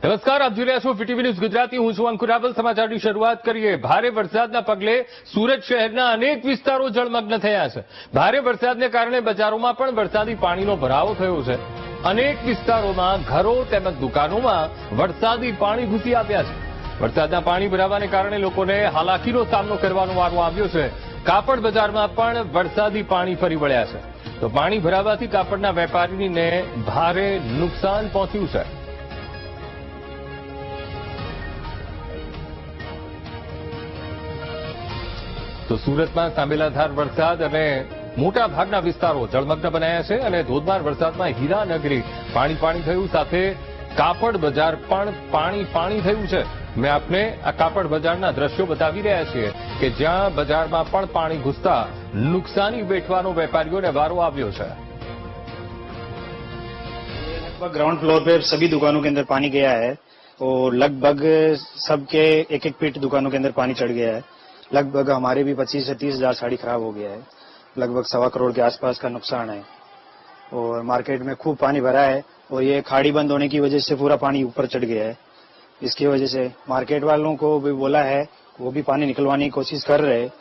નમસ્કાર, આપ જોઈ રહ્યા છો વીટીવી ન્યૂઝ ગુજરાતી. હું છું અંકુર રાવલ. સમાચારની શરૂઆત કરીએ. ભારે વરસાદના પગલે સુરત શહેરના અનેક વિસ્તારો જળમગ્ન થયા છે. ભારે વરસાદને કારણે બજારોમાં પણ વરસાદી પાણીનો ભરાવો થયો છે. અનેક વિસ્તારોમાં ઘરો તેમજ દુકાનોમાં વરસાદી પાણી ઘૂસી આવ્યા છે. વરસાદના પાણી ભરાવાને કારણે લોકોને હાલાકીનો સામનો કરવાનો વારો આવ્યો છે. કાપડ બજારમાં પણ વરસાદી પાણી ફરી વળ્યા છે. તો પાણી ભરાવાથી કાપડના વેપારીને ભારે નુકસાન પહોંચ્યું છે. તો સુરતમાં સાંબેલાધાર વરસાદ અને મોટા ભાગના વિસ્તારો જળમગ્ન બનાયા છે અને ધોધમાર વરસાદમાં હીરાનગરી પાણી થયું, સાથે કાપડ બજાર પણ પાણી થયું છે. મેં આપને આ કાપડ બજારના દ્રશ્યો બતાવી રહ્યા છીએ કે જ્યાં બજારમાં પણ પાણી ઘૂસતા નુકસાની વેઠવાનો વેપારીઓને વારો આવ્યો છે. लगभग ग्राउंड फ्लोर पे सभी दुकानों के अंदर पानी गया है और लगभग सबके एक फीट दुकानों के अंदर पानी चढ़ गया है. लगभग हमारे भी 25 से 30 हजार साड़ी खराब हो गया है. लगभग 1.25 करोड़ के आसपास का नुकसान है और मार्केट में खूब पानी भरा है और ये खाड़ी बंद होने की वजह से पूरा पानी ऊपर चढ़ गया है. इसकी वजह से मार्केट वालों को भी बोला है, वो भी पानी निकलवाने की कोशिश कर रहे हैं,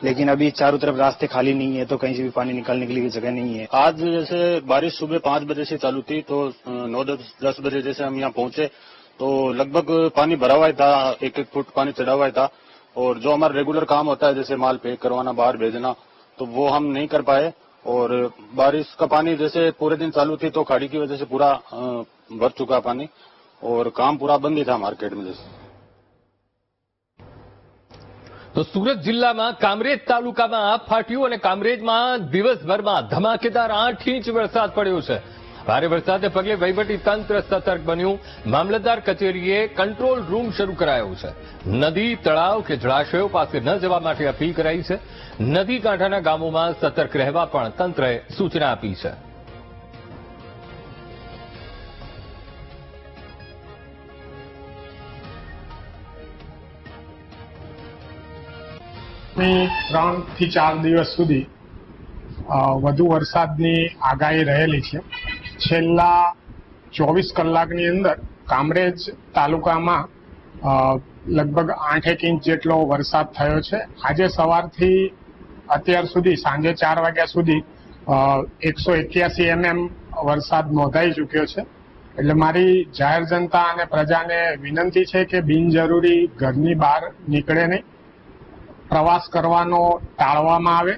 लेकिन अभी चारों तरफ रास्ते खाली नहीं है तो कहीं से भी पानी निकालने के लिए जगह नहीं है. आज जैसे बारिश सुबह 5 बजे से चालू थी तो 9-10 बजे जैसे हम यहाँ पहुंचे तो लगभग पानी भरा हुआ था, एक फुट पानी चढ़ा हुआ था. और जो हमारा रेगुलर काम होता है जैसे माल पैक करवाना, बाहर भेजना, तो वो हम नहीं कर पाए. और बारिश का पानी जैसे पूरे दिन चालू थी तो खाड़ी की वजह से पूरा भर चुका पानी और काम पूरा बंद ही था मार्केट में. जैसे તો સુરત જિલ્લામાં કામરેજ તાલુકામાં આપ ફાટ્યું અને કામરેજમાં દિવસભરમાં ધમાકેદાર 8 ઇંચ વરસાદ પડ્યો છે. ભારે વરસાદને પગલે વહીવટી તંત્ર સતર્ક બન્યું. મામલતદાર કચેરીએ કંટ્રોલ રૂમ શરૂ કરાયો છે. નદી, તળાવ કે જળાશયો પાસે ન જવા માટે અપીલ કરાઈ છે. નદી કાંઠાના ગામોમાં સતર્ક રહેવા પણ તંત્રએ સૂચના આપી છે. ત્રણ થી 4 દિવસ સુધી વધુ વરસાદની આગાહી રહેલી છે. છેલ્લા 24 કલાકની અંદર કામરેજ તાલુકામાં લગભગ 8 ઇંચ જેટલો વરસાદ થયો છે. આજે સવારથી અત્યાર સુધી સાંજે 4 વાગ્યા સુધી 181 mm વરસાદ નોંધાઈ ચૂક્યો છે. એટલે મારી જાહેર જનતા અને પ્રજાને વિનંતી છે કે બિનજરૂરી ઘરની બહાર નીકળે નહીં, પ્રવાસ કરવાનો ટાળવામાં આવે.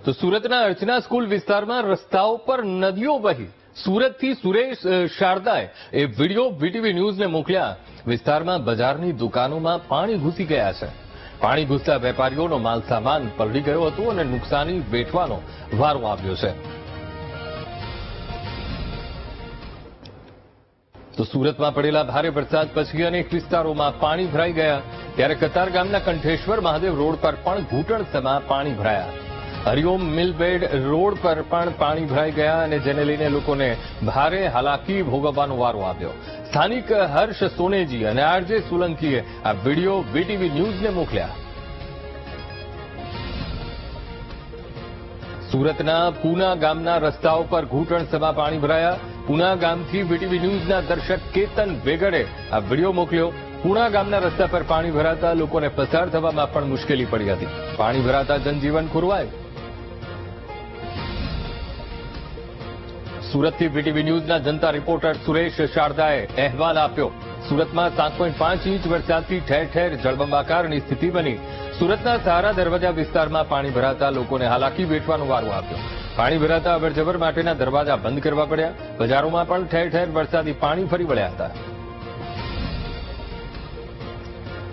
તો સુરતના અર્ચના સ્કૂલ વિસ્તારમાં રસ્તાઓ પર નદીઓ વહી. સુરતથી સુરેશ શારદાએ એ વિડીયો વીટીવી ન્યૂઝને મોકલ્યા. વિસ્તારમાં બજારની દુકાનોમાં પાણી ઘૂસી ગયા છે. પાણી ઘૂસતા વેપારીઓનો માલ સામાન પલળી ગયો હતો અને નુકસાની વેઠવાનો વારો આવ્યો છે. તો સુરતમાં પડેલા ભારે વરસાદ પછી અનેક વિસ્તારોમાં પાણી ભરાઈ ગયા. ત્યારે કતાર ગામના કંઠેશ્વર મહાદેવ રોડ પર પણ ઘૂંટણસમાં પાણી ભરાયા. હરિઓમ મિલબેડ રોડ પર પણ પાણી ભરાઈ ગયા અને જેને લઈને લોકોને ભારે હાલાકી ભોગવવાનો વારો આવ્યો. સ્થાનિક હર્ષ સોનેજી અને આરજે સોલંકીએ આ વિડીયો વીટીવી ન્યૂઝને મોકલ્યા. સુરતના પૂના ગામના રસ્તાઓ પર ઘૂંટણસમાં પાણી ભરાયા. પૂના ગામથી વીટીવી ન્યૂઝના દર્શક કેતન વેગડે આ વિડીયો મોકલ્યો. પૂના ગામના રસ્તા પર પાણી ભરાતા લોકોને પસાર થવામાં પણ મુશ્કેલી પડી હતી. પાણી ભરાતા જનજીવન ખોરવાયું. સુરતથી વીટીવી ન્યૂઝના જનતા રિપોર્ટર સુરેશ શારદાએ અહેવાલ આપ્યો. સુરતમાં 7.5 ઇંચ વરસાદથી ઠેર ઠેર જળબંબાકારની સ્થિતિ બની. સુરતના સહારા દરવાજા વિસ્તારમાં પાણી ભરાતા લોકોને હાલાકી વેઠવાનો વારો આવ્યો. પાણી ભરાતા અવરજવર માટેના દરવાજા બંધ કરવા પડ્યા. બજારોમાં પણ ઠેર ઠેર વરસાદી પાણી ફરી વળ્યા હતા.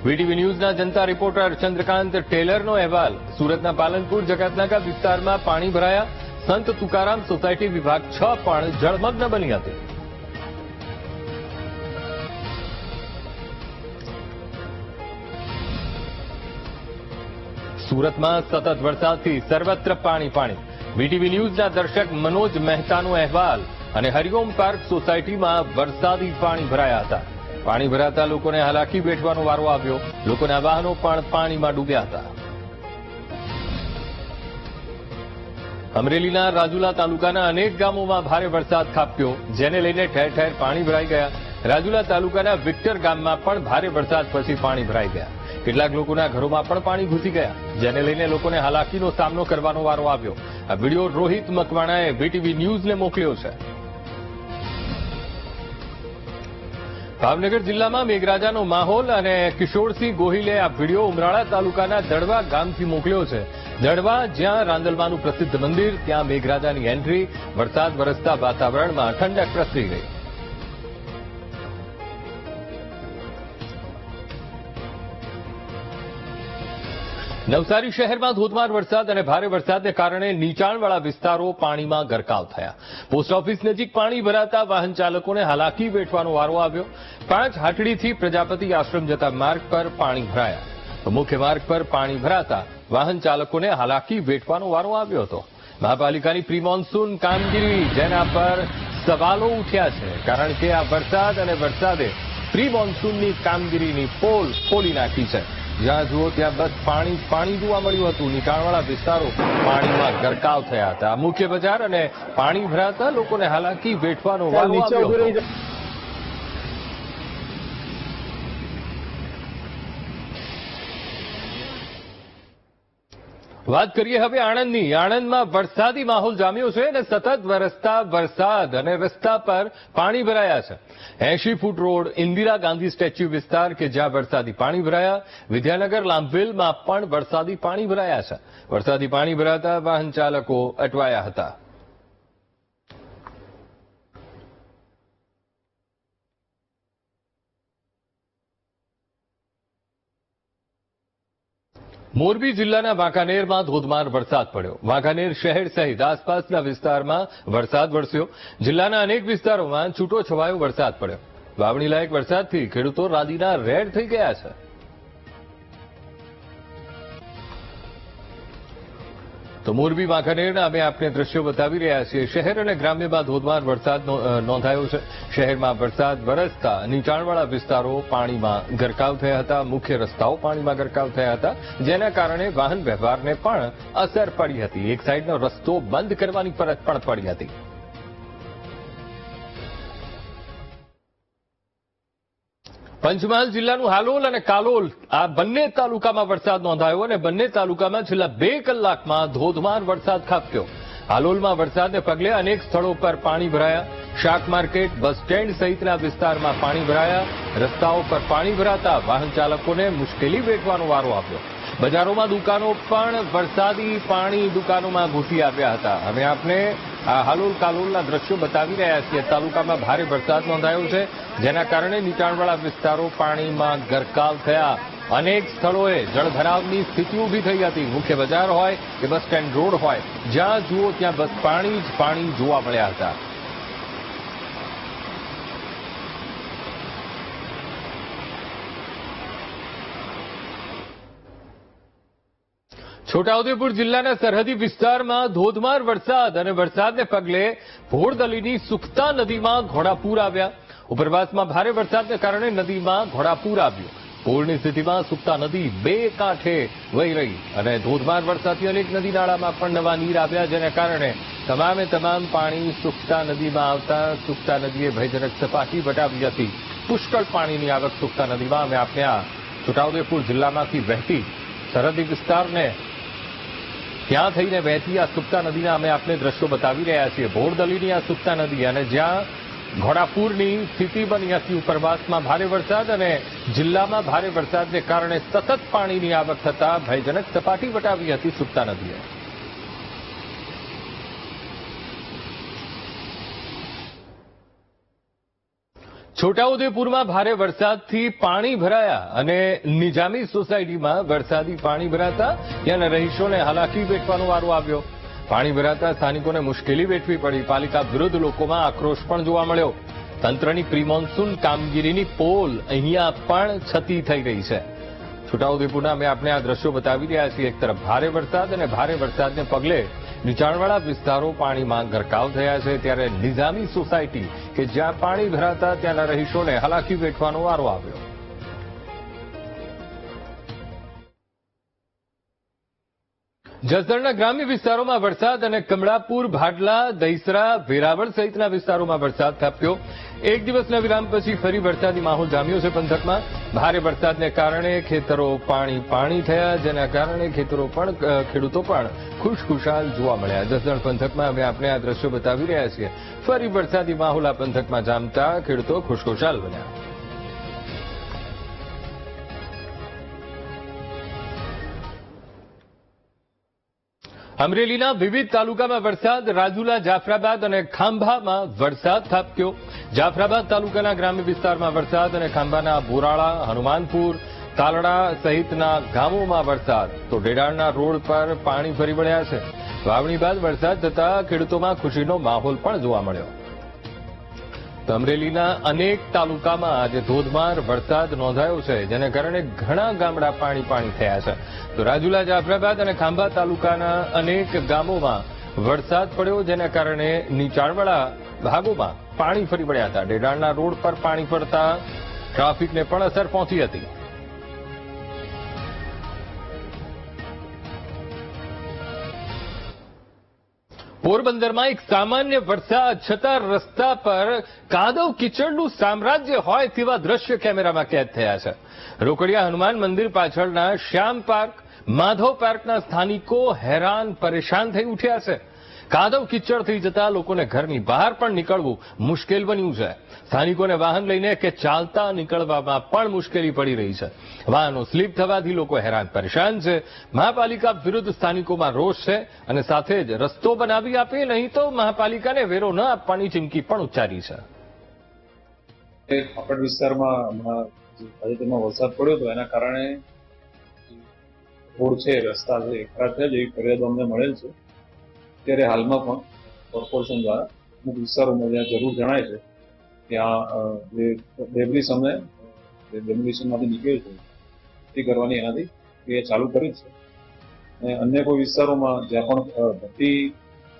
વીટીવી ન્યૂઝના જનતા રિપોર્ટર ચંદ્રકાંત ટેલરનો અહેવાલ. સુરતના પાલનપુર જકાતનાકા વિસ્તારમાં પાણી ભરાયા. સંત તુકારામ સોસાયટી વિભાગ 6 પણ જળમગ્ન બની હતી. સુરતમાં સતત વરસાદથી સર્વત્ર પાણી. વીટીવી ન્યૂઝના દર્શક મનોજ મહેતાનો અહેવાલ. અને હરિઓમ પાર્ક સોસાયટીમાં વરસાદી પાણી ભરાયા હતા. પાણી ભરાતા લોકોને હાલાકી વેઠવાનો વારો આવ્યો. લોકોના વાહનો પણ પાણીમાં ડૂબ્યા હતા. અમરેલીના રાજુલા તાલુકાના અનેક ગામોમાં ભારે વરસાદ ખાબક્યો, જેને લઈને ઠેર ઠેર પાણી ભરાઈ ગયા. રાજુલા તાલુકાના વિક્ટર ગામમાં પણ ભારે વરસાદ પછી પાણી ભરાઈ ગયા. કેટલાક લોકોના ઘરોમાં પણ પાણી ઘૂસી ગયા, જેને લઈને લોકોને હાલાકીનો સામનો કરવાનો વારો આવ્યો. આ વિડીયો રોહિત મકવાણાએ વીટીવી ન્યૂઝને મોકલ્યો છે. ભાવનગર જિલ્લામાં મેઘરાજાનો માહોલ અને કિશોરસિંહ ગોહિલે આ વિડીયો ઉમરાળા તાલુકાના દડવા ગામથી મોકલ્યો છે. દડવા, જ્યાં રાંદલમાનું પ્રસિદ્ધ મંદિર, ત્યાં મેઘરાજાની એન્ટ્રી. વરસાદ વરસતા વાતાવરણમાં ઠંડક પ્રસરી ગઈ. નવસારી શહેરમાં ધોધમાર વરસાદ અને ભારે વરસાદને કારણે નીચાણવાળા વિસ્તારો પાણીમાં ગરકાવ થયા. પોસ્ટ ઓફિસ નજીક પાણી ભરાતા વાહન ચાલકોને હાલાકી વેઠવાનો વારો આવ્યો. 5 હાટડીથી પ્રજાપતિ આશ્રમ જતા માર્ગ પર પાણી ભરાયા. તો મુખ્ય માર્ગ પર પાણી ભરાતા વાહન ચાલકોને હાલાકી વેઠવાનો વારો આવ્યો હતો. મહાપાલિકાની પ્રી મોન્સૂન કામગીરી, જેના પર સવાલો ઉઠ્યા છે, કારણ કે આ વરસાદ અને વરસાદે પ્રી મોન્સૂનની કામગીરીની પોલ ખોલી નાખી છે. જ્યાં જુઓ ત્યાં બસ પાણી જોવા મળ્યું હતું. નીચાણવાળા વિસ્તારો પાણીમાં ગરકાવ થયા હતા. મુખ્ય બજાર અને પાણી ભરાતા લોકોને હાલાકી વેઠવાનો વારો આવ્યો હતો. વાત કરીએ હવે આણંદની. આણંદમાં વરસાદી માહોલ જામ્યો છે અને સતત વરસતા વરસાદ અને રસ્તા પર પાણી ભરાયા છે. 80 foot road, Indira Gandhi statue વિસ્તાર કે જ્યાં વરસાદી પાણી ભરાયા. વિદ્યાનગર લાંભવેલમાં પણ વરસાદી પાણી ભરાયા છે. વરસાદી પાણી ભરાતા વાહન ચાલકો અટવાયા હતા. મોરબી જિલ્લાના વાંકાનેરમાં ધોધમાર વરસાદ પડ્યો. વાંકાનેર શહેર સહિત આસપાસના વિસ્તારમાં વરસાદ વરસ્યો. જિલ્લાના અનેક વિસ્તારોમાં છૂટો છવાયો વરસાદ પડ્યો. વાવણી લાયક વરસાદથી ખેડૂતો રાદીના રેડ થઈ ગયા છે. તો મોરબી વાંકાનેરના અમે આપને દ્રશ્યો બતાવી રહ્યા છીએ. શહેર અને ગ્રામ્યમાં ધોધમાર વરસાદ નોંધાયો છે. શહેરમાં વરસાદ વરસતા નીચાણવાળા વિસ્તારો પાણીમાં ગરકાવ થયા હતા. મુખ્ય રસ્તાઓ પાણીમાં ગરકાવ થયા હતા, જેના કારણે વાહન વ્યવહારને પણ અસર પડી હતી. એક સાઈડનો રસ્તો બંધ કરવાની ફરજ પણ પડી હતી. પંચમહાલ જિલ્લાનું હાલોલ અને કાલોલ, આ બંને તાલુકામાં વરસાદ નોંધાયો અને બંને તાલુકામાં છેલ્લા 2 કલાકમાં ધોધમાર વરસાદ ખાબક્યો. હાલોલમાં વરસાદને પગલે અનેક સ્થળો પર પાણી ભરાયા. શાક માર્કેટ, બસ સ્ટેન્ડ સહિતના વિસ્તારમાં પાણી ભરાયા. રસ્તાઓ પર પાણી ભરાતા વાહન ચાલકોને મુશ્કેલી વેઠવાનો વારો આવ્યો. બજારોમાં દુકાનો પણ વરસાદી પાણી દુકાનોમાં ઘૂસી આવ્યા હતા. હવે આપણે આ હાલોલ કાલોલના દ્રશ્યો બતાવી રહ્યા છીએ. તાલુકામાં ભારે વરસાદ નોંધાયો છે, જેના કારણે નીચાણવાળા વિસ્તારો પાણીમાં ગરકાવ થયા. અનેક સ્થળોએ જળભરાવની સ્થિતિ ઊભી થઈ હતી. મુખ્ય બજાર હોય કે બસ સ્ટેન્ડ રોડ હોય, જ્યાં જુઓ ત્યાં બસ પાણી જ પાણી જોવા મળ્યા હતા. છોટાઉદેપુર જિલ્લાના સરહદી વિસ્તારમાં ધોધમાર વરસાદ અને વરસાદને પગલે ભોરદલીની સુખતા નદીમાં ઘોડાપૂર આવ્યા. ઉપરવાસમાં ભારે વરસાદને કારણે નદીમાં ઘોડાપૂર આવ્યું. પૂરની સ્થિતિમાં સુખતા નદી 2 કાંઠે વહી રહી અને ધોધમાર વરસાદથી અનેક નદી નાળામાં પણ નવા નીર આવ્યા, જેને કારણે તમામ પાણી સુખતા નદીમાં આવતા સુખતા નદીએ ભયજનક સપાટી વટાવી હતી. પુષ્કળ પાણીની આવક સુખતા નદીમાં. અમે આપણે આ છોટાઉદેપુર જિલ્લામાંથી વહેતી સરહદી વિસ્તારને ત્યાં થઈને વહેતી આ સુખતા નદીના અમે આપને દ્રશ્યો બતાવી રહ્યા છીએ. ભોરદલીની આ સુખતા નદી અને જ્યાં ઘોડાપૂરની સ્થિતિ બની હતી. ઉપરવાસમાં ભારે વરસાદ અને જિલ્લામાં ભારે વરસાદને કારણે સતત પાણીની આવક થતા ભયજનક સપાટી વટાવી હતી સુખતા નદીએ. છોટાઉદેપુરમાં ભારે વરસાદથી પાણી ભરાયા અને નિજામી સોસાયટીમાં વરસાદી પાણી ભરાતા ત્યાંના રહીશોને હાલાકી વેઠવાનો વારો આવ્યો. પાણી ભરાતા સ્થાનિકોને મુશ્કેલી વેઠવી પડી. પાલિકા વિરુદ્ધ લોકોમાં આક્રોશ પણ જોવા મળ્યો. તંત્રની પ્રી મોન્સૂન કામગીરીની પોલ અહીંયા પણ છતી થઈ રહી છે. છોટાઉદેપુરના અમે આપણે આ દ્રશ્યો બતાવી રહ્યા છીએ. એક તરફ ભારે વરસાદ અને ભારે વરસાદને પગલે નીચાણવાળા વિસ્તારો પાણીમાં ગરકાવ થયા છે, ત્યારે નિઝામી સોસાયટી કે જ્યાં પાણી ભરાતા ત્યાંના રહીશોને હાલાકી વેઠવાનો વારો આવ્યો. જસદણના ગ્રામ્ય વિસ્તારોમાં વરસાદ અને કમળાપુર, ભાડલા, દહીસરા, વેરાવળ સહિતના વિસ્તારોમાં વરસાદ ખાબક્યો. એક દિવસના વિરામ પછી ફરી વરસાદી માહોલ જામ્યો છે પંથકમાં. ભારે વરસાદને કારણે ખેતરો પાણી થયા, જેના કારણે ખેડૂતો પણ ખુશખુશાલ જોવા મળ્યા. જસદણ પંથકમાં હવે આપણે આ દ્રશ્યો બતાવી રહ્યા છીએ. ફરી વરસાદી માહોલ આ પંથકમાં જામતા ખેડૂતો ખુશખુશાલ બન્યા. અમરેલીના વિવિધ તાલુકામાં વરસાદ. રાજુલા, જાફરાબાદ અને ખાંભામાં વરસાદ ખાબક્યો. જાફરાબાદ તાલુકાના ગ્રામ્ય વિસ્તારમાં વરસાદ અને ખાંભાના બોરાળા, હનુમાનપુર, તાલડા સહિતના ગામોમાં વરસાદ. તો ડેડાણના રોડ પર પાણી ફરી વળ્યા છે. વાવણી બાદ વરસાદ થતા ખેડૂતોમાં ખુશીનો માહોલ પણ જોવા મળ્યો. તો અમરેલીના અનેક તાલુકામાં આજે ધોધમાર વરસાદ નોંધાયો છે, જેને કારણે ઘણા ગામડા પાણી થયા છે. તો રાજુલા, જાફરાબાદ અને ખાંભા તાલુકાના અનેક ગામોમાં વરસાદ પડ્યો, જેના કારણે નીચાણવાળા ભાગોમાં પાણી ફરી વળ્યા હતા. ડેડાણના રોડ પર પાણી ફરતા ટ્રાફિકને પણ અસર પહોંચી હતી. પોરબંદરમાં એક સામાન્ય વરસાદ છતાં રસ્તા પર કાદવ કીચડનું સામ્રાજ્ય હોય તેવા દ્રશ્ય કેમેરામાં કેદ થયા છે. રોકડિયા હનુમાન મંદિર પાછળના શ્યામ પાર્ક, માધવ પાર્કના સ્થાનિકો હેરાન પરેશાન થઈ ઉઠ્યા છે. કાદવ કીચડ થઈ જતા લોકોને ઘરની બહાર પણ નીકળવું મુશ્કેલ બન્યું છે. સ્થાનિકોને વાહન લઈને કે ચાલતા નીકળવામાં પણ મુશ્કેલી પડી રહી છે. વાહનો સ્લીપ થવાથી લોકો હેરાન પરેશાન છે. મહાપાલિકા વિરુદ્ધ સ્થાનિકોમાં રોષ છે અને સાથે જ રસ્તો બનાવી આપે, નહીં તો મહાપાલિકાને વેરો ન આપવાની ચીમકી પણ ઉચ્ચારી છે. આપણા વિસ્તારમાં હમણાં તાજેતરમાં વરસાદ પડ્યો હતો, એના કારણે રોડ છે, રસ્તા છે, ખરાબ થયા જેવી ફરિયાદો અમને મળેલ છે. ત્યારે હાલમાં પણ કોર્પોરેશન દ્વારા અમુક વિસ્તારોમાં જ્યાં જરૂર જણાય છે ત્યાં જે ડેબ્રીસ અમે ડેમોલિશનમાંથી નીકળે છે તે કરવાની એનાથી એ ચાલુ કરી છે. અને અન્ય કોઈ વિસ્તારોમાં જ્યાં પણ ભટ્ટી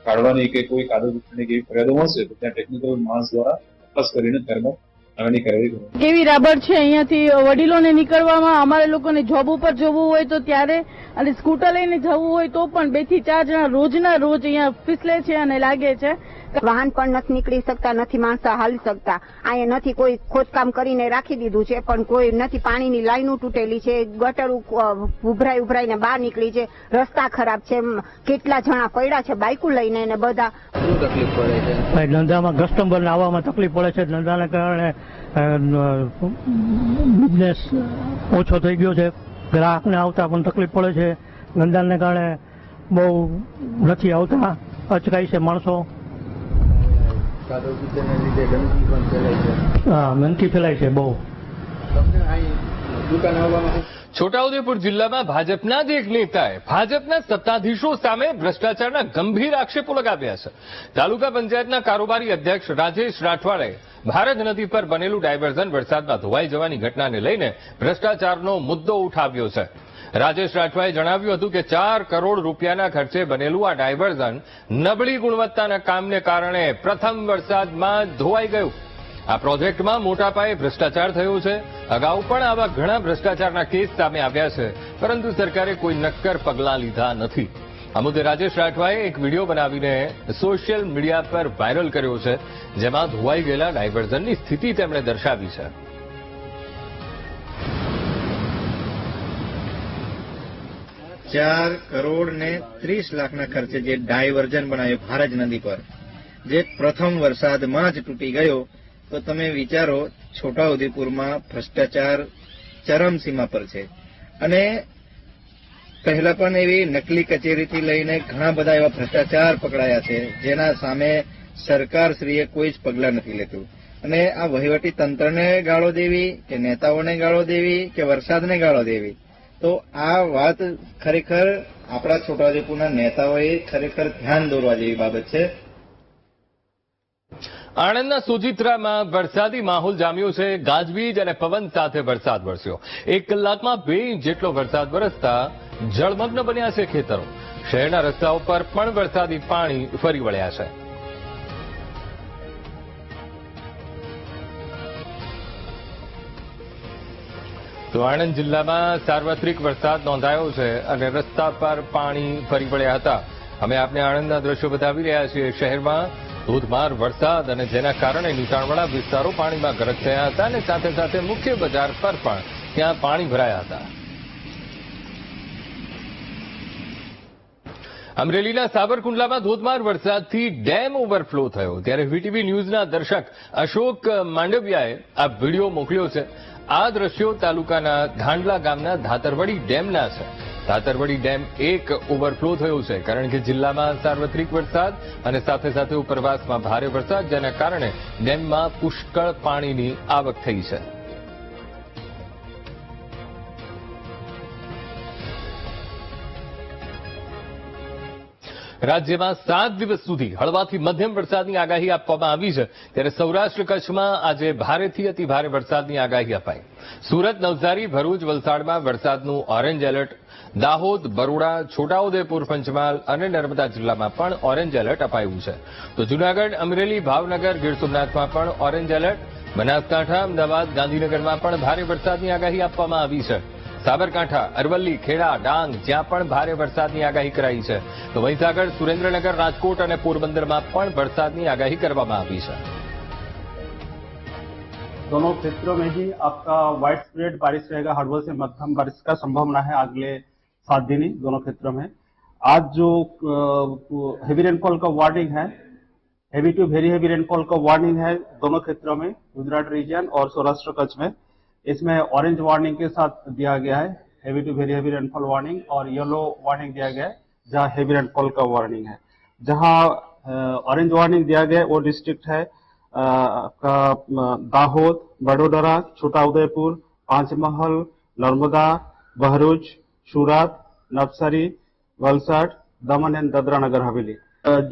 કાઢવાની કે કોઈ કાદવની કેવી ફરિયાદો મળશે તો ત્યાં ટેકનિકલ માણસ દ્વારા તપાસ કરીને ત્યારબાદ આગળની કાર્યવાહી કરવાની. કેવી રાબડ છે અહીંયાથી વડીલોને નીકળવામાં, અમારે લોકોને જોબ ઉપર જવું હોય તો ત્યારે, અને સ્કૂટર લઈને જવું હોય તો પણ 2 થી 4 જણા રોજના રોજ અહીંયા ફિસલે છે અને લાગે છે. વાહન પણ નથી નીકળી શકતા, નથી માણસો હાલી શકતા. અહીંયા નથી કોઈ ખોદકામ કરીને રાખી દીધું છે, પણ કોઈ નથી. પાણીની લાઈનો તૂટેલી છે, ગટર ઉભરાઈને બહાર નીકળી છે, રસ્તા ખરાબ છે, કેટલા જણા પડ્યા છે બાઇકો લઈને ને બધા. શું તકલીફ પડે છે? ધંધામાં કસ્ટમરને આવવામાં તકલીફ પડે છે. ધંધાને કારણે બિઝનેસ ઓછો થઈ ગયો છે. ગ્રાહકને આવતા પણ તકલીફ પડે છે. ધંધાને કારણે બહુ નથી આવતા, અચકાય છે માણસો. ગંદકી ફેલાય છે બહુ. છોટાઉદેપુર જિલ્લામાં ભાજપના જ એક નેતાએ ભાજપના સત્તાધીશો સામે ભ્રષ્ટાચારના ગંભીર આક્ષેપો લગાવ્યા છે. તાલુકા પંચાયતના કારોબારી અધ્યક્ષ રાજેશ રાઠવાડે ભારત નદી પર બનેલું ડાયવર્ઝન વરસાદમાં ધોવાઈ જવાની ઘટનાને લઈને ભ્રષ્ટાચારનો મુદ્દો ઉઠાવ્યો છે. રાજેશ રાઠવાએ જણાવ્યું હતું કે 4 કરોડ રૂપિયાના ખર્ચે બનેલું આ ડાયવર્ઝન નબળી ગુણવત્તાના કામને કારણે પ્રથમ વરસાદમાં ધોવાઈ ગયું. આ પ્રોજેક્ટમાં મોટા પાયે ભ્રષ્ટાચાર થયો છે. અગાઉ પણ આવા ઘણા ભ્રષ્ટાચારના કેસ સામે આવ્યા છે, પરંતુ સરકારે કોઈ નક્કર પગલાં લીધા નથી. આ મુદ્દે રાજેશ રાઠવાએ એક વિડીયો બનાવીને સોશિયલ મીડિયા પર વાયરલ કર્યો છે, જેમાં ધોવાઈ ગયેલા ડાયવર્ઝનની સ્થિતિ તેમણે દર્શાવી છે. ₹4 કરોડ ને 30 લાખના ખર્ચે જે ડાયવર્ઝન બનાવ્યું ભારજ નદી પર, જે પ્રથમ વરસાદમાં જ તૂટી ગયો, તો તમે વિચારો છોટાઉદેપુરમાં ભ્રષ્ટાચાર ચરમસીમા પર છે. અને પહેલા પણ એવી નકલી કચેરીથી લઈને ઘણા બધા એવા ભ્રષ્ટાચાર પકડાયા છે, જેના સામે સરકારશ્રીએ કોઈ જ પગલાં નથી લેતું. અને આ વહીવટી તંત્રને ગાળો દેવી કે નેતાઓને ગાળો દેવી કે વરસાદને ગાળો દેવી, તો આ વાત ખરેખર આપણા છોટાઉદેપુરના નેતાઓએ ખરેખર ધ્યાન દોરવા જેવી બાબત છે. આણંદના સોજિત્રામાં વરસાદી માહોલ જામ્યો છે. ગાજવીજ અને પવન સાથે વરસાદ વરસ્યો. 1 કલાકમાં 2 ઇંચ જેટલો વરસાદ વરસતા જળમગ્ન બન્યા છે ખેતરો. શહેરના રસ્તાઓ પર પણ વરસાદી પાણી ફરી વળ્યા છે. તો આણંદ જિલ્લામાં સાર્વત્રિક વરસાદ નોંધાયો છે અને રસ્તા પર પાણી ફરી વળ્યા હતા. અમે આપને આણંદના દ્રશ્યો બતાવી રહ્યા છીએ. શહેરમાં ધોધમાર વરસાદ અને જેના કારણે નીચાણવાળા વિસ્તારો પાણીમાં ગરક થયા હતા અને સાથે સાથે મુખ્ય બજાર પર પણ ત્યાં પાણી ભરાયા હતા. અમરેલીના સાબરકુંડલામાં ધોધમાર વરસાદથી ડેમ ઓવરફ્લો થયો. ત્યારે વીટીવી ન્યૂઝના દર્શક અશોક માંડવિયાએ આ વિડીયો મોકલ્યો છે. આ દ્રશ્યો તાલુકાના ઘાંડલા ગામના ધાતરવડી ડેમના છે. ધાતરવડી ડેમ 1 ઓવરફ્લો થયો છે કારણ કે જિલ્લામાં સાર્વત્રિક વરસાદ અને સાથે સાથે ઉપરવાસમાં ભારે વરસાદ, જેના કારણે ડેમમાં પુષ્કળ પાણીની આવક થઈ છે. રાજ્યમાં 7 દિવસ સુધી હળવાથી મધ્યમ વરસાદની આગાહી આપવામાં આવી છે. ત્યારે સૌરાષ્ટ્ર કચ્છમાં આજે ભારેથી અતિ ભારે વરસાદની આગાહી અપાઈ. સુરત, નવસારી, ભરૂચ, વલસાડમાં વરસાદનું ઓરેન્જ એલર્ટ, દાહોદ, બરોડા, છોટાઉદેપુર, પંચમહાલ અને નર્મદા જિલ્લામાં પણ ઓરેન્જ એલર્ટ અપાયું છે. તો જૂનાગઢ, અમરેલી, ભાવનગર, ગીર સોમનાથમાં પણ ઓરેન્જ એલર્ટ, બનાસકાંઠા, અમદાવાદ, ગાંધીનગરમાં પણ ભારે વરસાદની આગાહી આપવામાં આવી છે. સાબરકાંઠા, અરવલ્લી, ખેડા, ડાંગ જ્યાં પણ ભારે વરસાદની આગાહી કરાઈ છે. તો મહીસાગર, સુરેન્દ્રનગર, રાજકોટ અને પોરબંદરમાં પણ વરસાદની आगाही કરવામાં આવી છે. दोनों क्षेत्रों में ही आपका वाइड स्प्रेड बारिश रहेगा. हड़बड़ से मध्यम बारिश का संभावना है अगले 7 दिन ही दोनों क्षेत्रों में. आज जो हेवी रेनफॉल का वार्निंग है, heavy to very heavy rainfall का वार्निंग है दोनों क्षेत्रों में, गुजरात रीजन और सौराष्ट्र कच्छ में. इसमें ऑरेंज वार्निंग के साथ दिया गया है heavy to very heavy rainfall warning, और येलो वार्निंग दिया गया है जहां हेवी रेनफॉल का वार्निंग है. जहां ऑरेंज वार्निंग दिया गया है वो डिस्ट्रिक्ट है आपका दाहोद, बड़ोदरा, छोटाउदेपुर, पंचमहल, नर्मदा, भरूच, सूरत, नवसारी, वलसाड, दमन एंड दादरा नगर हवेली.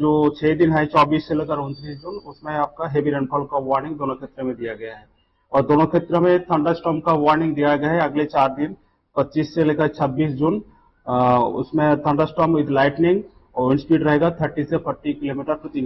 जो 6 दिन है 24 से लेकर 29 जून, उसमें आपका हेवी रेनफॉल का वार्निंग दोनों क्षेत्रों में दिया गया है. और दोनों क्षेत्रों में थंडरस्टॉर्म का वार्निंग दिया गया है अगले 4 दिन 25 से लेकर 26 जून. उसमें थंडरस्टॉर्म विद लाइटनिंग और विंड स्पीड रहेगा 30 से 40 किलोमीटर प्रति